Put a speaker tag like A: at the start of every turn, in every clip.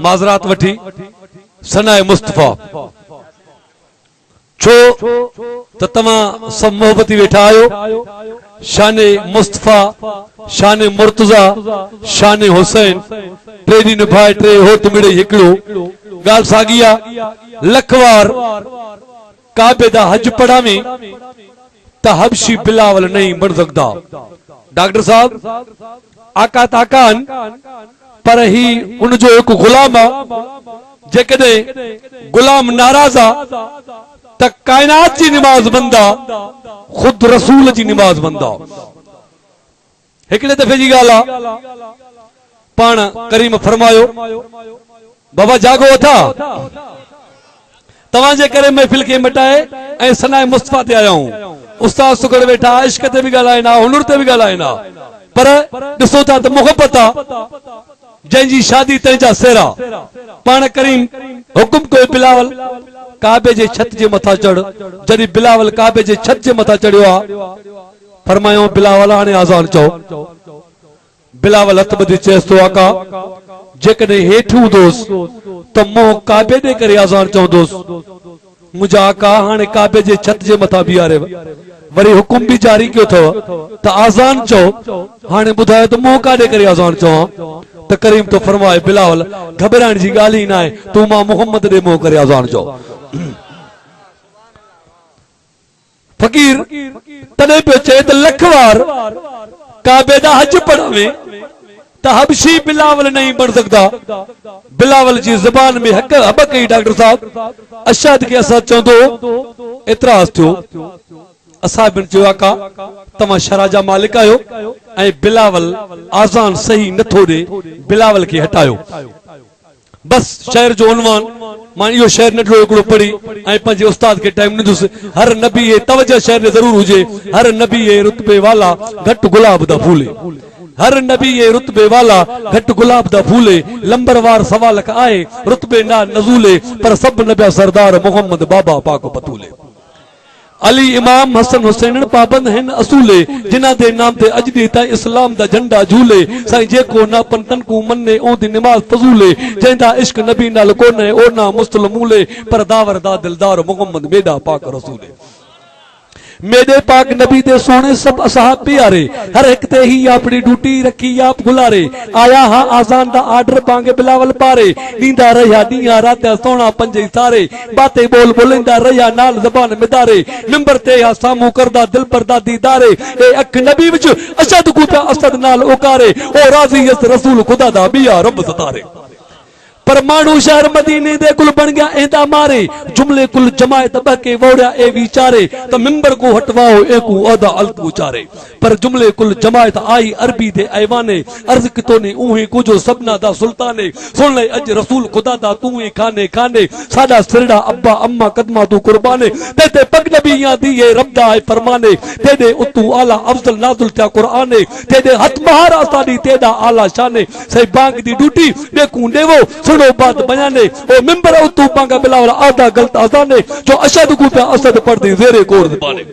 A: माज़रात वठी सनाए मुस्तफा छो त तव्हां सब मोहब्बती वेठा आयो शाने मुस्तफा शाने मुर्तजा शाने हुसैन टे डी निभाए टे होत मिड़े हिकड़ो गाल सागिया लखवार काबे दा हज पढ़ावे त हबशी बिलावल नहीं बन सकदा डॉक्टर साहब आका ताकान पर ही उन जो एक गुलाम जेकदे गुलाम नाराजा त कायनात जी नमाज बंदा खुद रसूल जी नमाज बंदा हिकड़े दफे जी गाला पाण करीम फरमायो बाबा जागो था तवां जे करे महफिल के मटाए ऐं सनाए मुस्तफा ते आया हूं उस्ताद सुगड़ वेठा इश्क ते भी गालायना हुनर ते भी गालायना पर ॾिसो था त मोहब्बत जंहिंजी शादी तंहिंजा सेरा पाण करीम हुकुम कयो बिलावल काबे जे छत जे मथा चढ़ जॾहिं बिलावल काबे जे छत जे मथा चढ़ियो आहे फरमायो बिलावल हाणे आज़ान चओ बिलावल हथ ॿधी चएसि थो आका जेकॾहिं हेठि हूंदोसि त मोह काबे ॾे करे आज़ान चवंदोसि मुंहिंजा आका हाणे काबे जे छत जे मथा बीहारे वरी हुकुम भी जारी कयो अथव त आज़ान चओ हाणे ॿुधायो त मोह काॾे करे आज़ान चवां त करीम तो फरमाए बिलावल घबराइण जी ॻाल्हि ई न आहे तूं मां मोहम्मद ॾे मोह करे आज़ान चओ फ़कीर तॾहिं पियो चए त लखवार काबे दा हज पढ़ावे त हबशी बिलावल नहीं बन सकता बिलावल जी ज़बान में हक हब कई डॉक्टर साहब अशाद के असां चवंदो एतराज़ थियो असां बिन चयो आका तव्हां शरा जा मालिक आयो ऐं बिलावल आज़ान सही नथो ॾे बिलावल खे हटायो बस शहर जो उनवान मां इहो शहर नंढड़ो हिकिड़ो पढ़ी ऐं पंहिंजे उस्ताद खे टाइम न दुसि हर नबी ये तवज्जो शहर में जरूर हुजे हर नबी ये रुतबे वाला घट गुलाब दा फूले हर नबी ये रुतबे वाला घट गुलाब दा फूले लंबरवार सवाल आए रुतबे ना नजूले पर सब नबिया सरदार मोहम्मद बाबा पाक बतूले अली इमाम हसन हुसैन पाबंद हैं असूले जिन्हां दे नाम ते अज दी ता इस्लाम दा झंडा झूले साईं जेको ना पंतन को मन्ने ओदी नमाज फजूले जेंदा इश्क नबी नाल कोने ओ ना मुस्लिमूले पर दावर दा दिलदार मोहम्मद मेदा पाक रसूले मेरे पाक नबी दे सोने सब असहाब प्यारे हर एक ते ही अपनी ड्यूटी रखी आप गुलारे आया हा आजान दा आर्डर पांगे बिलावल पारे नींदा रहा दिया रात सोना पंजे सारे बातें बोल बोलेंदा रहा नाल जबान मिदारे मिंबर ते या सामू करदा दिल पर दा दीदारे ए अख नबी विच अशद को पे असद नाल उकारे ओ राजी यस रसूल खुदा दा बिया रब सतारे पर मानू शहर मदीने दे कुल बन गया एंदा मारे जुमले कुल जमायत बके वोड़ा ए विचारे तो मिंबर को हटवाओ एको अदा अलत उचारे पर जुमले कुल जमायत आई अरबी दे ऐवाने अर्ज कितो ने उही कुजो सबना दा सुल्ताने सुन ले अज रसूल खुदा दा तू ही खाने खाने साडा सिरड़ा अब्बा अम्मा कदमा तू कुर्बाने तेते पग नबियां दी ये रब्दा है फरमाने तेदे उतू आला अफजल नाजुल त्या कुराने तेदे हथ महारा साडी तेदा आला शाने सही बांग दी ड्यूटी देखूं देवो सुनो बात बयाने ओ मिंबर उतू पांगा बिलावल आधा गलत अजाने जो अशद को पे असद पढ़दे जेरे कोर ज़बाने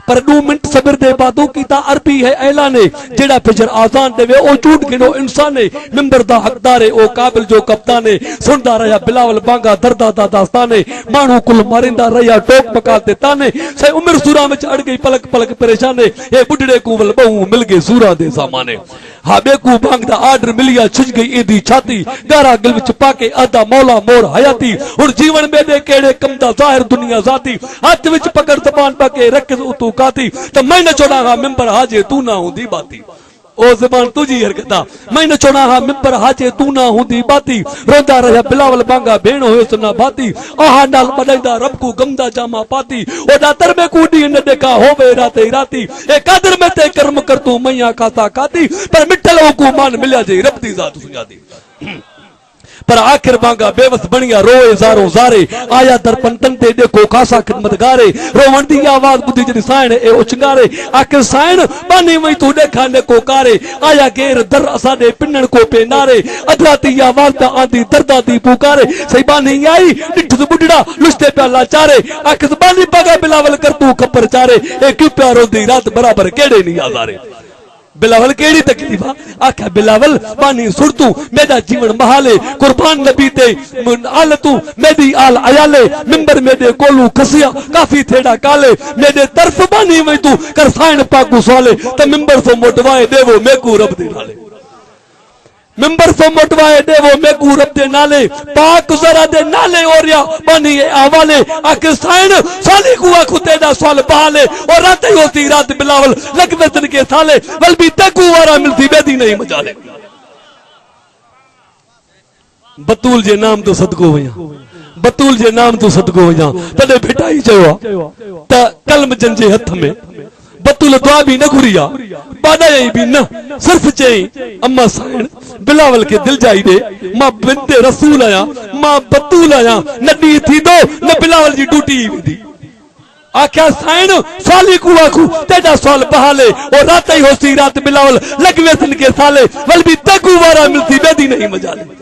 A: पर 2 मिनट सब्र दे बादों की ता अरबी है ऐलाने जेड़ा फिजर आजान देवे ओ झूठ गिनो इंसाने मिंबर दा हकदारे ओ काबिल जो कप्ताने सुनदा रहा बिलावल बांगा दर्दा दा दास्ताने मानू कुल मारिंदा रहा टोक पका दे ताने से उम्र सूरा में अड़ गई पलक पलक परेशाने ए बुढ़ड़े को वल बहु मिल गए सूरा दे सामाने हा बेकू बांग दा आर्डर मिलिया छिज गई एदी छाती गारा गिल विच पाके आदा मौला मोर हयाती हुन जीवन में दे केड़े कम दा जाहिर दुनिया जाती हाथ विच पकड़ जबान पाके रख उतू काती तो मैं न छोड़ा हा मिंबर हाजे तू ना हुंदी बाती ओ ज़बान तुझी हरकता मैं न छोड़ा हा मिंबर हाजे तू ना हुंदी बाती रोंदा रहा बिलावल बांगा भेण होयस ना बाती आहा नाल बदलदा रब को गमदा जामा पाती ओडा तर में कूडी न देखा होवे राते राती ए कादर में ते कर्म कर तू मैया खाता काती पर मिठल को मान मिल्या जे रब दी जात सुजादी पर आखिर मांगा बेवस बनिया रोए जारो जारे आया दर पंतन ते देखो खासा खिदमतगारे रोवण दी आवाज बुधी जदी साइन ए उचंगारे आखिर साइन बानी वई तू देखा ने को कारे आया गेर दर असाडे पिन्नन को पे नारे अधराती आवाज ता आंदी दर्दा दी पुकारे सही बानी आई डिठ बुढ़ड़ा लुस्ते पे लाचारे आखिर बानी पगा बिलावल कर तू खपर चारे ए क्यों प्यारो दी रात बराबर केड़े नहीं आजारे बिलावल केड़ी तकलीफ आख्या बिलावल पानी सुरतू मेरा जीवन बहाले कुर्बान नबी ते आलतू मेरी आल अयाले मिंबर मेरे कोलू खसिया काफी थेड़ा काले मेरे तरफ बानी वई तू कर साइन पाकू सवाले त मिंबर सो मोटवाए देवो मेकू रब दे नाले मिंबर सो मोटवाए देवो मेकू रब दे नाले पाक जरा दे नाले ओरिया बानी आवाले आखिर साइन साली को आखु तेदा सवाल बहाले और रात ही होती रात बिलावल लगवे तन के साले वल भी तकू वारा मिलती बेदी नहीं मजाले बतूल जे नाम तो सदको वया बतूल जे नाम तो सदको वया तदे भेटाई चयो त कलम जंजे हथ में बतूल दुआ भी न घुरिया बादाई भी न सिर्फ चई अम्मा साइन बिलावल के दिल जाई दे मां बिनते रसूल आया मां बतूल आया नबी थी दो न बिलावल जी ड्यूटी वेंदी आख्या साइन साली को आखू तेजा सवाल बहाले और रात ही होसी रात बिलावल लगवे सन के साले वल भी तकू वारा मिलती बेदी नहीं मजाले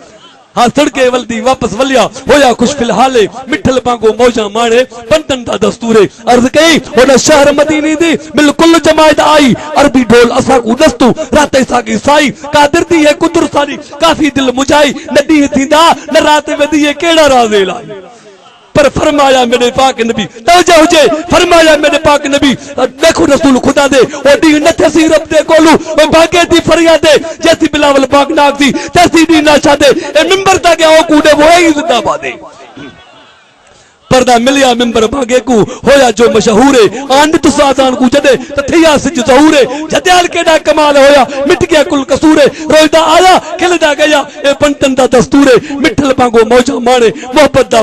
A: हाँ सड़के वल्दी वापस वलिया होया खुश फिलहाले मिठल पांगो मौजा माणे पंतन दा दस्तूरे अर्ज कई होना शहर मदीने दी बिल्कुल जमायत आई अरबी ढोल असा को दस्तू रात सागी साई कादिर दी है कुदर सारी काफी दिल मुजाई नदी थींदा न रात वेदी है केड़ा राजेला पर फरमाया मेरे पाक नबी तवज्जो हुजे फरमाया मेरे पाक नबी देखो रसूल खुदा दे ओ दी न थसी रब दे कोलू ओ भागे दी फरियाद दे जैसी बिलावल पाक नाक दी तैसी दी ना छादे ए मिंबर ता गया ओ कूडे वो ही जिंदाबाद दे पर्दा मिलिया मिंबर भागे को होया जो मशहूर है आंद तो साजान को जदे तथिया सिज जहूर है जदयाल केड़ा कमाल होया मिट गया कुल कसूर है रोइदा आया खिलदा गया ए पंतन दा दस्तूर है मिठल पांगो मौजा माणे मोहब्बत दा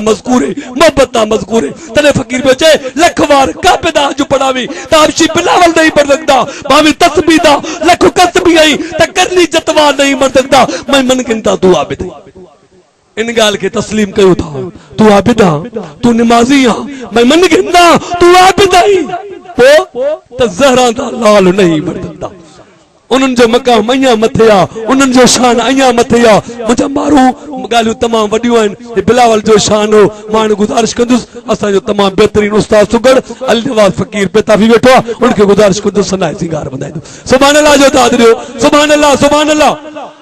A: मजकूर है तने फकीर बेचे लख वार काबे दा जो पढ़ावी ताबशी बिलावल नहीं पढ़ सकदा भावी तस्बीह दा लख कसबी आई त करनी जतवा नहीं मर सकदा मैं मन गिनता दुआ बिद इन गाल के तस्लीम कयो था तू आबिदा तू नमाजी आ मैं मन गिंदा तू आबिदा ही तो त ज़हरा दा लाल नहीं मरदा उनन जो मकाम अया मथिया उनन जो शान अया मथिया मुझा मारू गालियो तमाम वडियो आइन बिलावल जो शान हो मान गुजारिश कंदुस असा जो तमाम बेहतरीन उस्ताद सुगड़ अली नवाज फकीर पेता भी बैठो उनके गुजारिश कंदुस सनाए सिंगार बनाए सुभान अल्लाह जो दादरियो सुभान अल्लाह